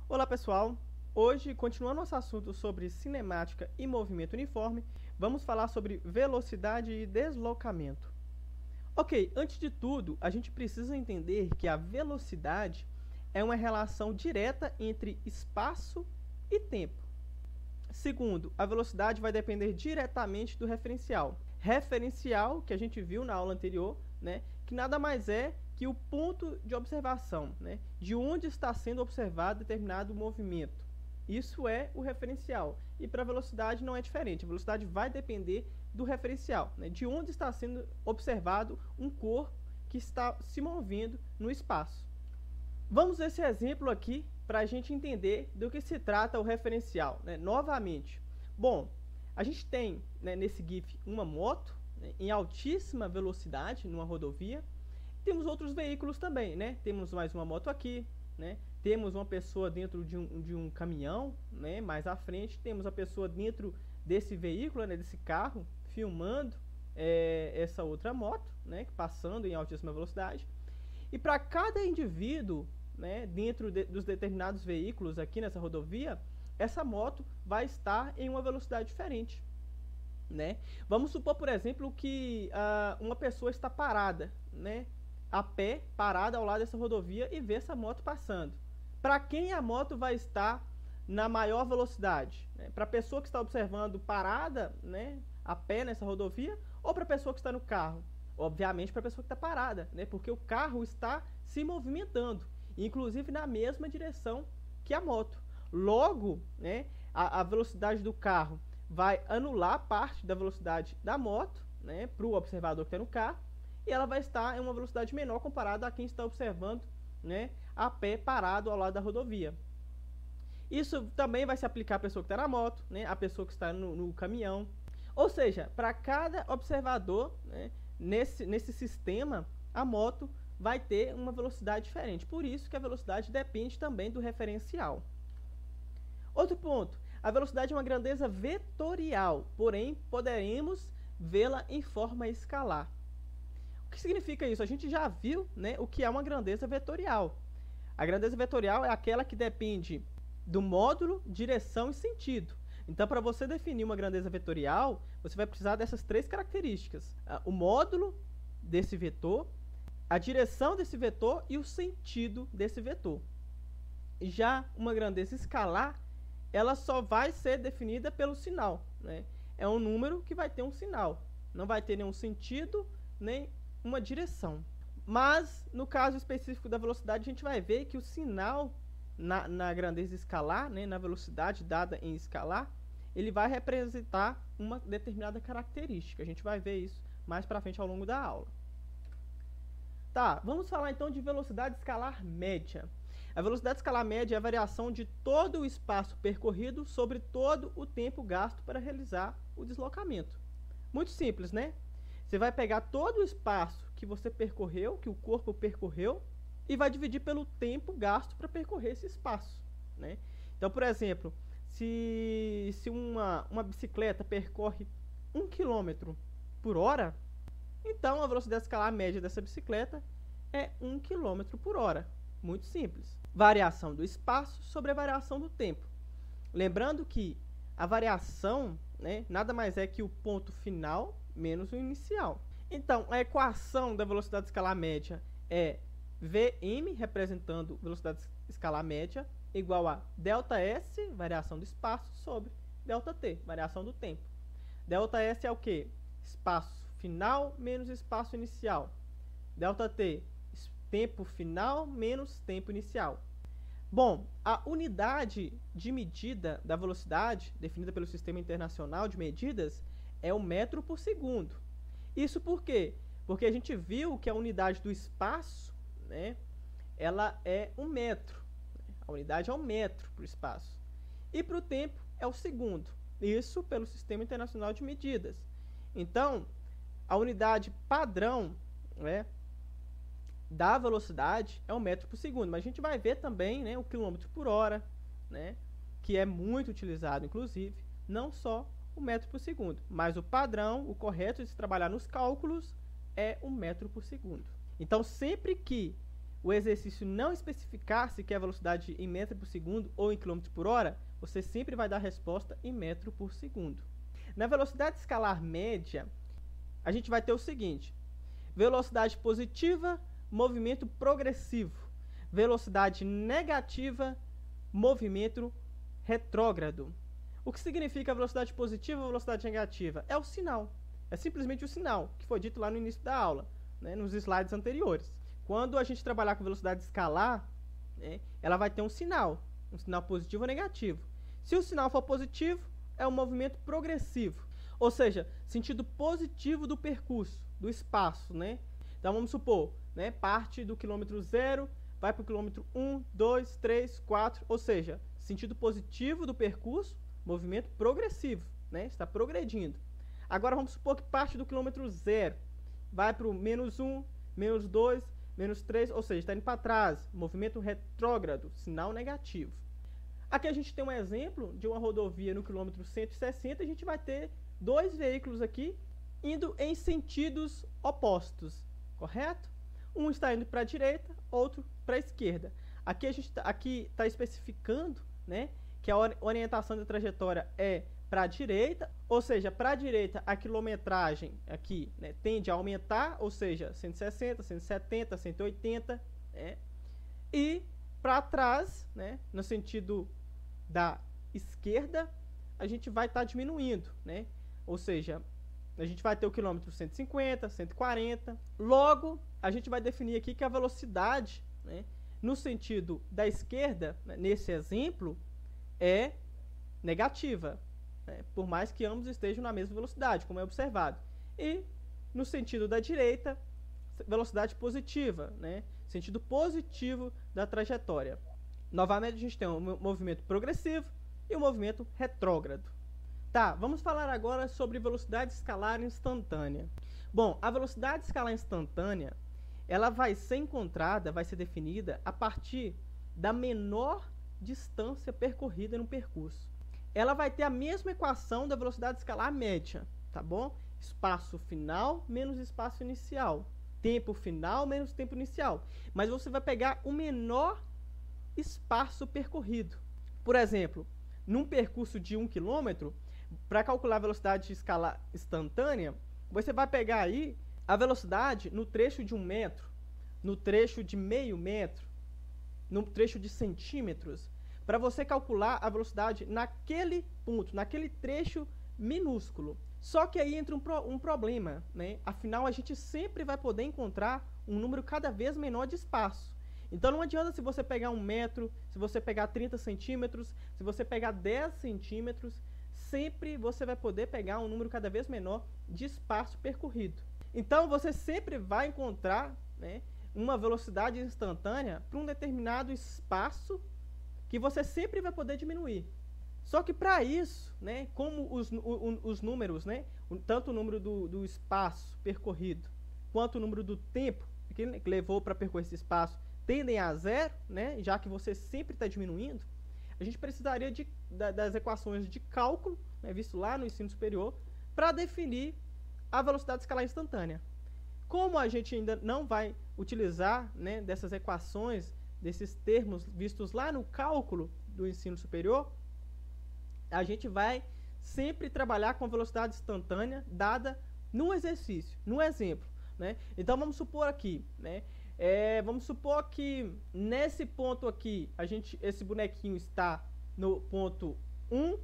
Olá pessoal, hoje continuando nosso assunto sobre cinemática e movimento uniforme, vamos falar sobre velocidade e deslocamento. Ok, antes de tudo, a gente precisa entender que a velocidade é uma relação direta entre espaço e tempo. Segundo, a velocidade vai depender diretamente do referencial. Referencial, que a gente viu na aula anterior, né, que nada mais é que o ponto de observação, né, de onde está sendo observado determinado movimento. Isso é o referencial. E para a velocidade não é diferente. A velocidade vai depender do referencial, né, de onde está sendo observado um corpo que está se movendo no espaço. Vamos ver esse exemplo aqui para a gente entender do que se trata o referencial, né? Novamente, bom, a gente tem, né, nesse GIF uma moto, né, em altíssima velocidade numa rodovia. Temos outros veículos também, né? Temos mais uma moto aqui, né? Temos uma pessoa dentro de um caminhão, né? Mais à frente temos a pessoa dentro desse veículo, né, desse carro, filmando essa outra moto, né, passando em altíssima velocidade. E para cada indivíduo, né, dentro dos determinados veículos aqui nessa rodovia, essa moto vai estar em uma velocidade diferente, né? Vamos supor, por exemplo, que uma pessoa está parada, né, a pé, parada ao lado dessa rodovia e vê essa moto passando. Para quem a moto vai estar na maior velocidade? Né? Para a pessoa que está observando parada, né, a pé nessa rodovia, ou para a pessoa que está no carro? Obviamente para a pessoa que está parada, né? Porque o carro está se movimentando, inclusive na mesma direção que a moto. Logo, né, a velocidade do carro vai anular parte da velocidade da moto, né, para o observador que está no carro, e ela vai estar em uma velocidade menor comparada a quem está observando, né, a pé parado ao lado da rodovia. Isso também vai se aplicar à pessoa que está na moto, né, à pessoa que está no caminhão. Ou seja, para cada observador, né, nesse sistema, a moto vai ter uma velocidade diferente. Por isso que a velocidade depende também do referencial. Outro ponto, a velocidade é uma grandeza vetorial, porém poderemos vê-la em forma escalar. O que significa isso? A gente já viu, né, o que é uma grandeza vetorial. A grandeza vetorial é aquela que depende do módulo, direção e sentido. Então, para você definir uma grandeza vetorial, você vai precisar dessas três características: o módulo desse vetor, a direção desse vetor e o sentido desse vetor. Já uma grandeza escalar, ela só vai ser definida pelo sinal, né? É um número que vai ter um sinal, não vai ter nenhum sentido, nem uma direção. Mas, no caso específico da velocidade, a gente vai ver que o sinal na grandeza escalar, né, na velocidade dada em escalar, ele vai representar uma determinada característica. A gente vai ver isso mais para frente ao longo da aula. Tá, vamos falar então de velocidade escalar média. A velocidade escalar média é a variação de todo o espaço percorrido sobre todo o tempo gasto para realizar o deslocamento. Muito simples, né? Você vai pegar todo o espaço que você percorreu, que o corpo percorreu, e vai dividir pelo tempo gasto para percorrer esse espaço, né? Então, por exemplo, se uma bicicleta percorre 1 km por hora, então a velocidade escalar média dessa bicicleta é 1 km por hora. Muito simples. Variação do espaço sobre a variação do tempo. Lembrando que a variação, né, nada mais é que o ponto final menos o inicial. Então, a equação da velocidade escalar média é Vm, representando velocidade escalar média, igual a ΔS, variação do espaço, sobre ΔT, variação do tempo. ΔS é o quê? Espaço final menos espaço inicial. ΔT, tempo final menos tempo inicial. Bom, a unidade de medida da velocidade, definida pelo Sistema Internacional de Medidas, é o metro por segundo. Isso por quê? Porque a gente viu que a unidade do espaço, né, ela é um metro. A unidade é um metro para o espaço. E para o tempo é o segundo. Isso pelo Sistema Internacional de Medidas. Então, a unidade padrão, né, da velocidade é o metro por segundo. Mas a gente vai ver também, né, o quilômetro por hora, né, que é muito utilizado, inclusive, não só o metro por segundo. Mas o padrão, o correto de se trabalhar nos cálculos, é o metro por segundo. Então, sempre que o exercício não especificar se quer velocidade em metro por segundo ou em quilômetro por hora, você sempre vai dar a resposta em metro por segundo. Na velocidade escalar média, a gente vai ter o seguinte: velocidade positiva, movimento progressivo. Velocidade negativa, movimento retrógrado. O que significa velocidade positiva ou velocidade negativa? É o sinal. É simplesmente o sinal, que foi dito lá no início da aula, né, nos slides anteriores. Quando a gente trabalhar com velocidade escalar, né, ela vai ter um sinal positivo ou negativo. Se o sinal for positivo, é um movimento progressivo, ou seja, sentido positivo do percurso, do espaço, né? Então vamos supor, né, parte do quilômetro 0, vai para o quilômetro 1, 2, 3, 4, ou seja, sentido positivo do percurso, movimento progressivo, né? Está progredindo. Agora vamos supor que parte do quilômetro 0, vai para o menos 1, menos 2, menos 3, ou seja, está indo para trás, movimento retrógrado, sinal negativo. Aqui a gente tem um exemplo de uma rodovia no quilômetro 160, a gente vai ter dois veículos aqui indo em sentidos opostos, correto? Um está indo para a direita, outro para a esquerda. Aqui a gente está especificando, né, que a orientação da trajetória é para a direita, ou seja, para a direita a quilometragem aqui, né, tende a aumentar, ou seja, 160, 170, 180, né, e para trás, né, no sentido da esquerda, a gente vai estar diminuindo, né, ou seja, a gente vai ter o quilômetro 150, 140, logo a gente vai definir aqui que a velocidade, né, no sentido da esquerda, né, nesse exemplo, é negativa, né, por mais que ambos estejam na mesma velocidade, como é observado. E no sentido da direita, velocidade positiva, né, sentido positivo da trajetória. Novamente a gente tem um movimento progressivo e um movimento retrógrado. Tá, vamos falar agora sobre velocidade escalar instantânea. Bom, a velocidade escalar instantânea, ela vai ser encontrada, vai ser definida a partir da menor distância percorrida no percurso. Ela vai ter a mesma equação da velocidade escalar média, tá bom? Espaço final menos espaço inicial. Tempo final menos tempo inicial. Mas você vai pegar o menor espaço percorrido. Por exemplo, num percurso de 1 km, para calcular a velocidade de escala instantânea, você vai pegar aí a velocidade no trecho de 1 metro, no trecho de meio metro, no trecho de centímetros, para você calcular a velocidade naquele ponto, naquele trecho minúsculo. Só que aí entra um problema, né? Afinal, a gente sempre vai poder encontrar um número cada vez menor de espaço. Então não adianta se você pegar 1 metro, se você pegar 30 centímetros, se você pegar 10 centímetros, sempre você vai poder pegar um número cada vez menor de espaço percorrido. Então você sempre vai encontrar, né, uma velocidade instantânea para um determinado espaço que você sempre vai poder diminuir. Só que para isso, né, como os números, né, tanto o número do espaço percorrido quanto o número do tempo que levou para percorrer esse espaço tendem a zero, né, já que você sempre está diminuindo, a gente precisaria das equações de cálculo, né, visto lá no ensino superior, para definir a velocidade escalar instantânea. Como a gente ainda não vai utilizar, né, dessas equações, desses termos vistos lá no cálculo do ensino superior, a gente vai sempre trabalhar com a velocidade instantânea dada no exercício, no exemplo, né? Então vamos supor aqui, né? Vamos supor que nesse ponto aqui, esse bonequinho está no ponto 1,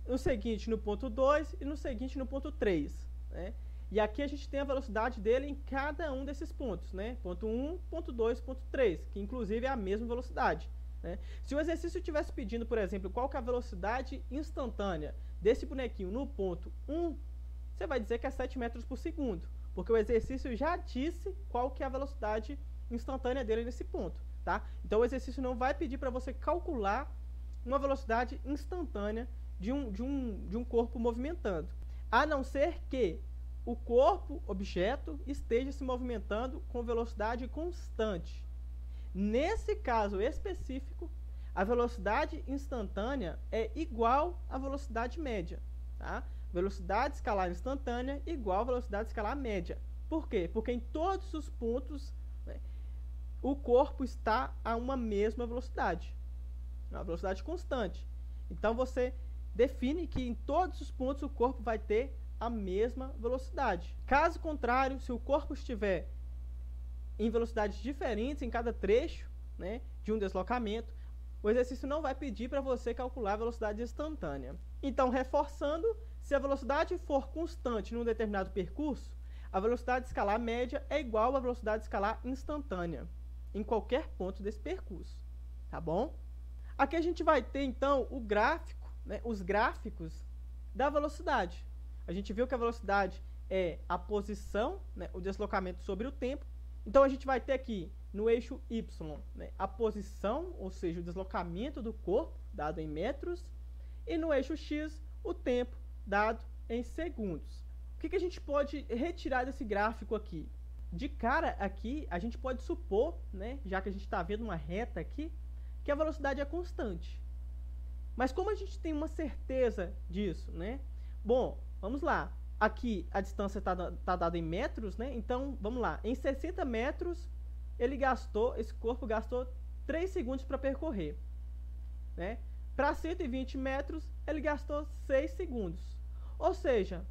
no seguinte no ponto 2 e no seguinte no ponto 3, né? E aqui a gente tem a velocidade dele em cada um desses pontos, né? Ponto 1, ponto 2, ponto 3, que inclusive é a mesma velocidade, né? Se o exercício estivesse pedindo, por exemplo, qual que é a velocidade instantânea desse bonequinho no ponto 1, você vai dizer que é 7 metros por segundo, porque o exercício já disse qual que é a velocidade instantânea dele nesse ponto, tá? Então o exercício não vai pedir para você calcular uma velocidade instantânea de um corpo movimentando, a não ser que o corpo, objeto, esteja se movimentando com velocidade constante. Nesse caso específico, a velocidade instantânea é igual à velocidade média, tá? Velocidade escalar instantânea igual à velocidade escalar média. Por quê? Porque em todos os pontos, né, o corpo está a uma mesma velocidade, uma velocidade constante. Então você define que em todos os pontos o corpo vai ter a mesma velocidade. Caso contrário, se o corpo estiver em velocidades diferentes em cada trecho, né, de um deslocamento, o exercício não vai pedir para você calcular a velocidade instantânea. Então, reforçando, se a velocidade for constante num determinado percurso, a velocidade escalar média é igual à velocidade escalar instantânea em qualquer ponto desse percurso, tá bom? Aqui a gente vai ter, então, o gráfico, né, os gráficos da velocidade. A gente viu que a velocidade é a posição, né, o deslocamento sobre o tempo. Então, a gente vai ter aqui, no eixo Y, né, a posição, ou seja, o deslocamento do corpo, dado em metros, e no eixo X, o tempo, dado em segundos. O que a gente pode retirar desse gráfico aqui? De cara aqui, a gente pode supor, né, já que a gente está vendo uma reta aqui, que a velocidade é constante. Mas como a gente tem uma certeza disso, né? Bom, vamos lá. Aqui a distância tá dada em metros, né? Então, vamos lá. Em 60 metros, esse corpo gastou 3 segundos para percorrer, né? Para 120 metros, ele gastou 6 segundos. Ou seja,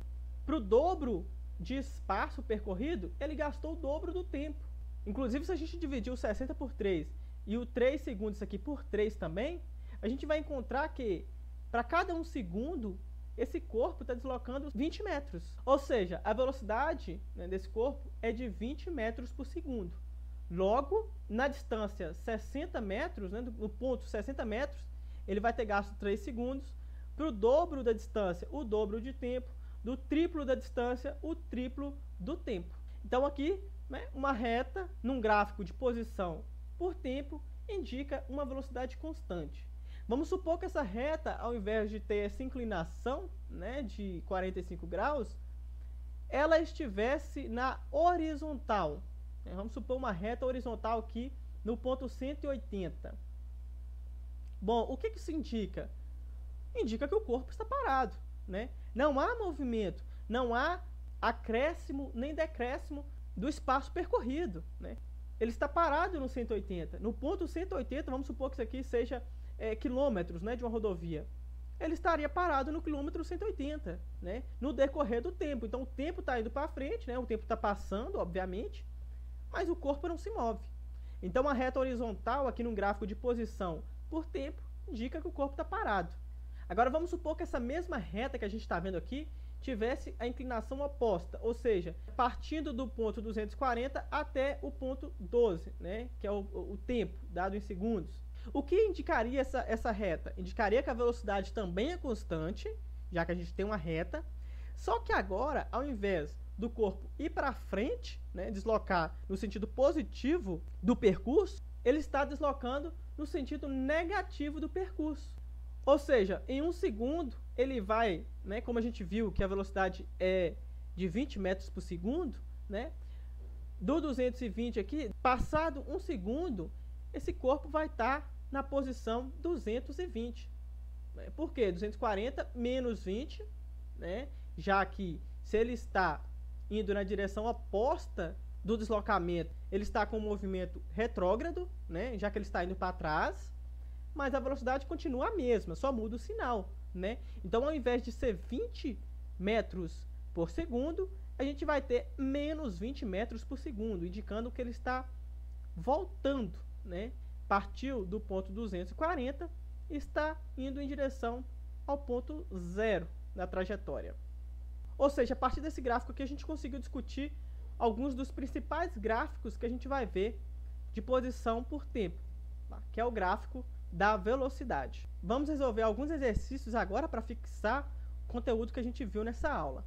para o dobro de espaço percorrido, ele gastou o dobro do tempo. Inclusive, se a gente dividir o 60 por 3 e o 3 segundos aqui por 3 também, a gente vai encontrar que, para cada 1 segundo, esse corpo está deslocando 20 metros. Ou seja, a velocidade, né, desse corpo é de 20 metros por segundo. Logo, na distância 60 metros, né, no ponto 60 metros, ele vai ter gasto 3 segundos. Para o dobro da distância, o dobro de tempo. Do triplo da distância, o triplo do tempo. Então aqui, né, uma reta num gráfico de posição por tempo indica uma velocidade constante. Vamos supor que essa reta, ao invés de ter essa inclinação, né, de 45 graus, ela estivesse na horizontal. Vamos supor uma reta horizontal aqui no ponto 180. Bom, o que isso indica? Indica que o corpo está parado, né? Não há movimento, não há acréscimo nem decréscimo do espaço percorrido, né? Ele está parado no 180. No ponto 180, vamos supor que isso aqui seja quilômetros, né, de uma rodovia. Ele estaria parado no quilômetro 180, né, no decorrer do tempo. Então o tempo está indo para frente, né, o tempo está passando, obviamente, mas o corpo não se move. Então a reta horizontal aqui no gráfico de posição por tempo indica que o corpo está parado. Agora vamos supor que essa mesma reta que a gente está vendo aqui tivesse a inclinação oposta, ou seja, partindo do ponto 240 até o ponto 12, né, que é o tempo dado em segundos. O que indicaria essa reta? Indicaria que a velocidade também é constante, já que a gente tem uma reta, só que agora, ao invés do corpo ir para frente, né, deslocar no sentido positivo do percurso, ele está deslocando no sentido negativo do percurso. Ou seja, em 1 segundo, ele vai, né, como a gente viu que a velocidade é de 20 metros por segundo, né, do 220 aqui, passado 1 segundo, esse corpo vai estar na posição 220. Por quê? 240 menos 20, né, já que se ele está indo na direção oposta do deslocamento, ele está com um movimento retrógrado, né, já que ele está indo para trás, mas a velocidade continua a mesma, só muda o sinal, né? Então, ao invés de ser 20 metros por segundo, a gente vai ter menos 20 metros por segundo, indicando que ele está voltando, né? Partiu do ponto 240 e está indo em direção ao ponto 0 da trajetória. Ou seja, a partir desse gráfico aqui a gente conseguiu discutir alguns dos principais gráficos que a gente vai ver de posição por tempo, tá? Que é o gráfico da velocidade. Vamos resolver alguns exercícios agora para fixar o conteúdo que a gente viu nessa aula.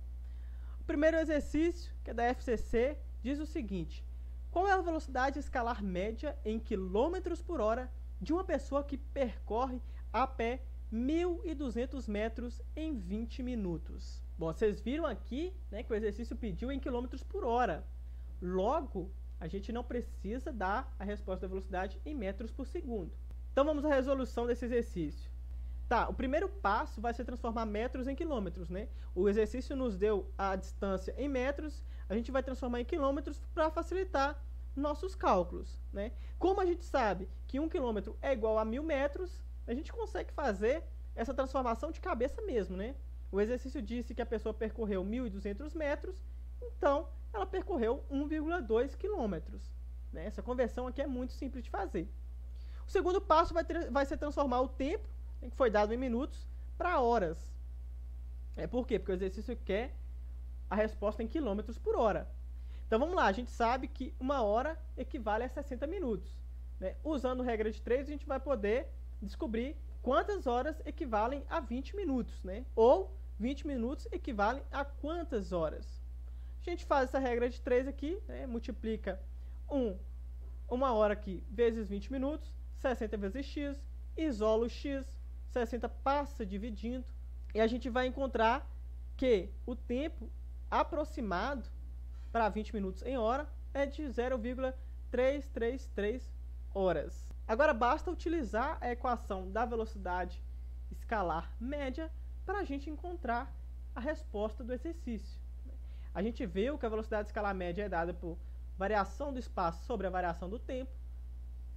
O primeiro exercício, que é da FCC, diz o seguinte: qual é a velocidade escalar média em quilômetros por hora de uma pessoa que percorre a pé 1.200 metros em 20 minutos? Bom, vocês viram aqui, né, que o exercício pediu em quilômetros por hora. Logo, a gente não precisa dar a resposta da velocidade em metros por segundo. Então vamos à resolução desse exercício. Tá, o primeiro passo vai ser transformar metros em quilômetros, né? O exercício nos deu a distância em metros, a gente vai transformar em quilômetros para facilitar nossos cálculos, né? Como a gente sabe que 1 km é igual a 1.000 metros, a gente consegue fazer essa transformação de cabeça mesmo, né? O exercício disse que a pessoa percorreu 1.200 metros, então ela percorreu 1,2 km. Né? Essa conversão aqui é muito simples de fazer. O segundo passo vai ser transformar o tempo, que foi dado em minutos, para horas. Por quê? Porque o exercício quer a resposta em quilômetros por hora. Então vamos lá, a gente sabe que 1 hora equivale a 60 minutos. Né? Usando regra de 3, a gente vai poder descobrir quantas horas equivalem a 20 minutos, né? Ou 20 minutos equivalem a quantas horas. A gente faz essa regra de 3 aqui, né? Multiplica 1 hora aqui vezes 20 minutos, 60 vezes x, isola o x, 60 passa dividindo, e a gente vai encontrar que o tempo aproximado para 20 minutos em hora é de 0,333 horas. Agora basta utilizar a equação da velocidade escalar média para a gente encontrar a resposta do exercício. A gente viu que a velocidade escalar média é dada por variação do espaço sobre a variação do tempo.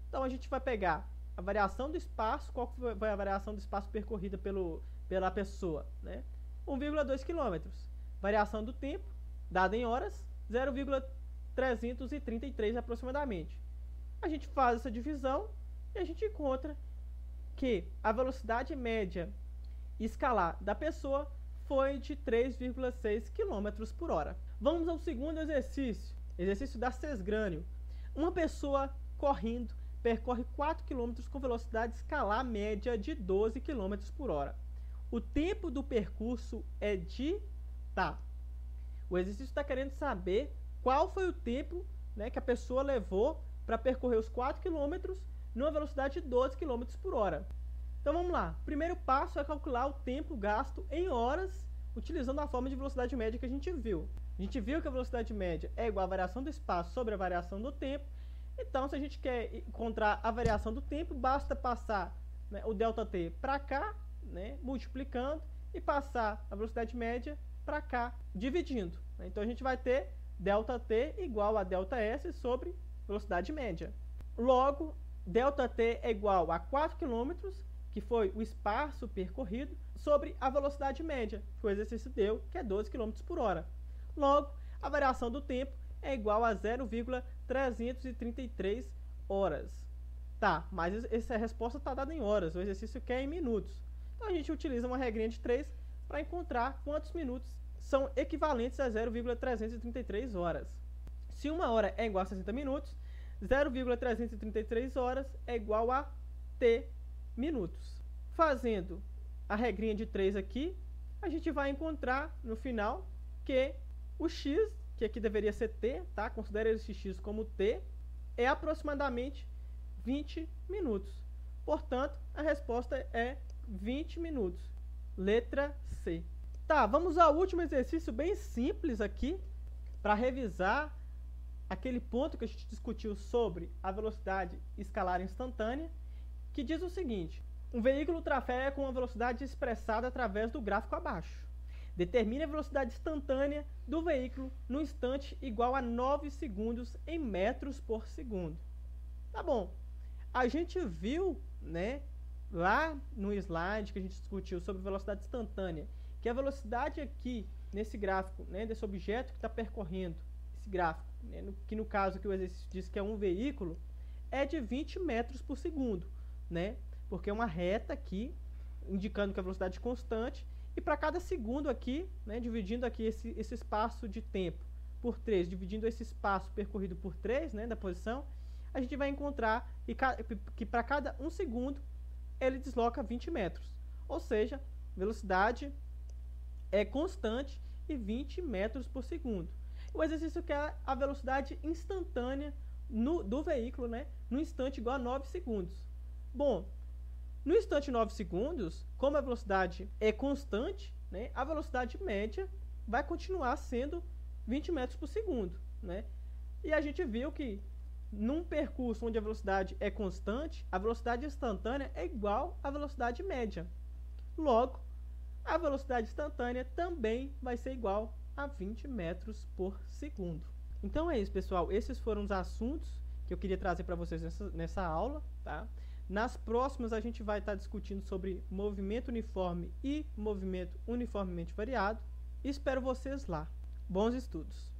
Então a gente vai pegar a variação do espaço, qual foi a variação do espaço percorrida pela pessoa, né? 1,2 km. Variação do tempo, dada em horas, 0,333 aproximadamente. A gente faz essa divisão e a gente encontra que a velocidade média escalar da pessoa foi de 3,6 km por hora. Vamos ao segundo exercício, exercício da Sesgrânio. Uma pessoa correndo percorre 4 km com velocidade escalar média de 12 km por hora. O tempo do percurso é de tá. O exercício está querendo saber qual foi o tempo, né, que a pessoa levou para percorrer os 4 km numa velocidade de 12 km por hora. Então vamos lá. O primeiro passo é calcular o tempo gasto em horas, utilizando a forma de velocidade média que a gente viu. A gente viu que a velocidade média é igual à variação do espaço sobre a variação do tempo. Então, se a gente quer encontrar a variação do tempo, basta passar, né, o ΔT para cá, né, multiplicando, e passar a velocidade média para cá, dividindo. Então, a gente vai ter ΔT igual a ΔS sobre velocidade média. Logo, ΔT é igual a 4 km, que foi o espaço percorrido, sobre a velocidade média, que o exercício deu, que é 12 km por hora. Logo, a variação do tempo é igual a 0,333 horas. Tá, mas essa resposta está dada em horas, o exercício quer em minutos. Então, a gente utiliza uma regrinha de 3 para encontrar quantos minutos são equivalentes a 0,333 horas. Se 1 hora é igual a 60 minutos, 0,333 horas é igual a t minutos. Fazendo a regrinha de 3 aqui, a gente vai encontrar no final que o x, que aqui deveria ser t, tá? Considere esse x como t, é aproximadamente 20 minutos. Portanto, a resposta é 20 minutos. Letra C. Tá, vamos ao último exercício bem simples aqui, para revisar aquele ponto que a gente discutiu sobre a velocidade escalar instantânea, que diz o seguinte: um veículo trafega com uma velocidade expressada através do gráfico abaixo. Determine a velocidade instantânea do veículo no instante igual a 9 segundos em metros por segundo. Tá bom. A gente viu, né, lá no slide que a gente discutiu sobre velocidade instantânea, que a velocidade aqui, nesse gráfico, né, desse objeto que está percorrendo esse gráfico, né, que no caso que o exercício diz que é um veículo, é de 20 metros por segundo, né, porque é uma reta aqui, indicando que a velocidade é constante, e para cada segundo aqui, né, dividindo aqui esse espaço de tempo por 3, dividindo esse espaço percorrido por 3, né, da posição, a gente vai encontrar que para cada 1 segundo ele desloca 20 metros. Ou seja, velocidade é constante e 20 metros por segundo. O exercício quer a velocidade instantânea do veículo, né, no instante igual a 9 segundos. Bom, no instante 9 segundos, como a velocidade é constante, né, a velocidade média vai continuar sendo 20 metros por segundo. Né? E a gente viu que num percurso onde a velocidade é constante, a velocidade instantânea é igual à velocidade média. Logo, a velocidade instantânea também vai ser igual a 20 metros por segundo. Então é isso, pessoal. Esses foram os assuntos que eu queria trazer para vocês nessa aula, tá? Nas próximas a gente vai estar discutindo sobre movimento uniforme e movimento uniformemente variado. Espero vocês lá. Bons estudos!